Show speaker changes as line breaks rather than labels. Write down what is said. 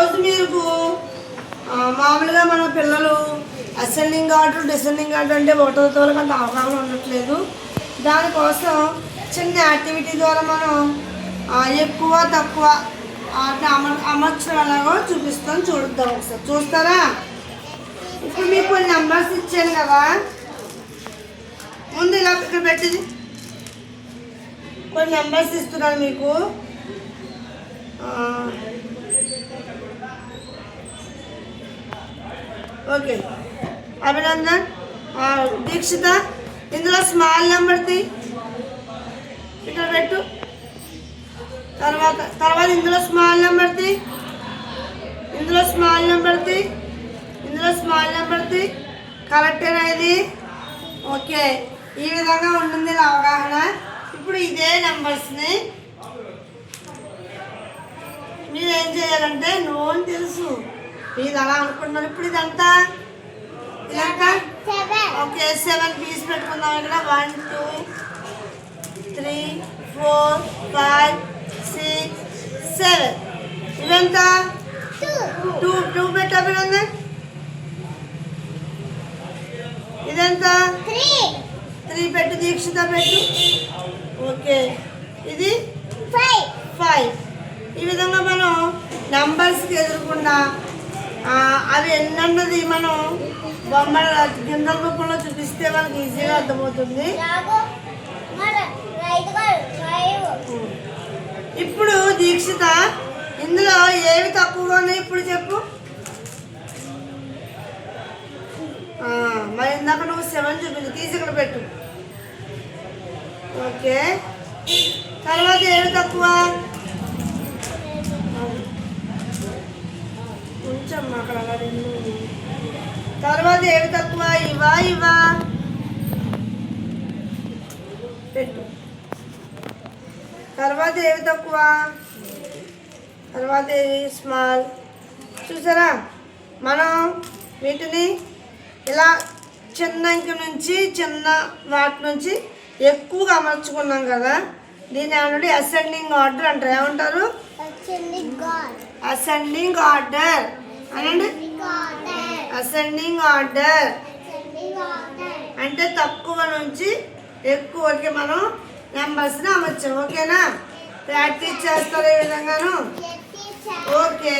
ఈరోజు మీకు మామూలుగా మన పిల్లలు అసెండింగ్ ఆర్డర్ డిసెండింగ్ ఆర్డర్ అంటే ఒకటో తోలకు అంత అవగాహన ఉండట్లేదు. దానికోసం చిన్న యాక్టివిటీ ద్వారా మనం ఎక్కువ తక్కువ అమర్చడం ఎలాగో చూపిస్తాం. చూద్దాం ఒకసారి. చూస్తారా? ఇప్పుడు మీకు కొన్ని నెంబర్స్ ఇచ్చాను కదా, ముందు ఇలా ఇక్కడ పెట్టింది కొన్ని నెంబర్స్ ఇస్తున్నాను మీకు. ఓకే, అభినందన్, దీక్షిత, ఇందులో స్మాల్ నెంబర్ది ఇక్కడ పెట్టు. తర్వాత ఇందులో స్మాల్ నెంబర్ది, ఇందులో స్మాల్ నెంబర్ది, ఇందులో స్మాల్ నెంబర్ది. కరెక్టేనా ఇది? ఓకే, ఈ విధంగా ఉంటుంది అవగాహన. ఇప్పుడు ఇదే నెంబర్స్ని మీరు ఏం చేయాలంటే, నోన్ తెలుసు ఇది అలా అనుకుంటున్నారు. ఇప్పుడు ఇదంతా ఓకే 7 పీస్ పెట్టుకుందాం. ఇక్కడ 1 2 3 4 5 6 7. ఇదంత 2 పెట్టు అభినందన్. ఇదంత 3 పెట్టు దీక్షిత పెట్టు. ఓకే, ఇది 5. ఈ విధంగా మనం నంబర్స్కి ఎదురకుండా అవి ఎన్నన్నది మనం బొమ్మల గింజల రూపంలో చూపిస్తే మనకి ఈజీగా అర్థమవుతుంది. ఇప్పుడు దీక్షిత, ఇందులో ఏవి తక్కువగా ఉన్నాయి ఇప్పుడు చెప్పు. మరి ఇందాక నువ్వు 7 చూపించు, తీసి ఇక్కడ పెట్టు. ఓకే, తర్వాత ఏవి తక్కువ కొంచెం అక్కడ 2. తర్వాత ఏవి తక్కువ? ఇవా పెట్టు. తర్వాత ఏవి తక్కువ? తర్వాత ఏవి స్మాల్. చూసారా, మనం వీటిని ఇలా చిన్న ఇంక నుంచి చిన్న వాటి నుంచి ఎక్కువగా అమర్చుకున్నాం కదా, దీని ఏమంటే అసెండింగ్ ఆర్డర్ అంటారు. ఏమంటారు? అసెండింగ్ ఆర్డర్ అనండి. అసెండింగ్ ఆర్డర్ అంటే తక్కువ నుంచి ఎక్కువకి మనం నెంబర్స్ని అమర్చాం. ఓకేనా? ప్రాక్టీస్ చేస్తారు ఈ విధంగాను. ఓకే.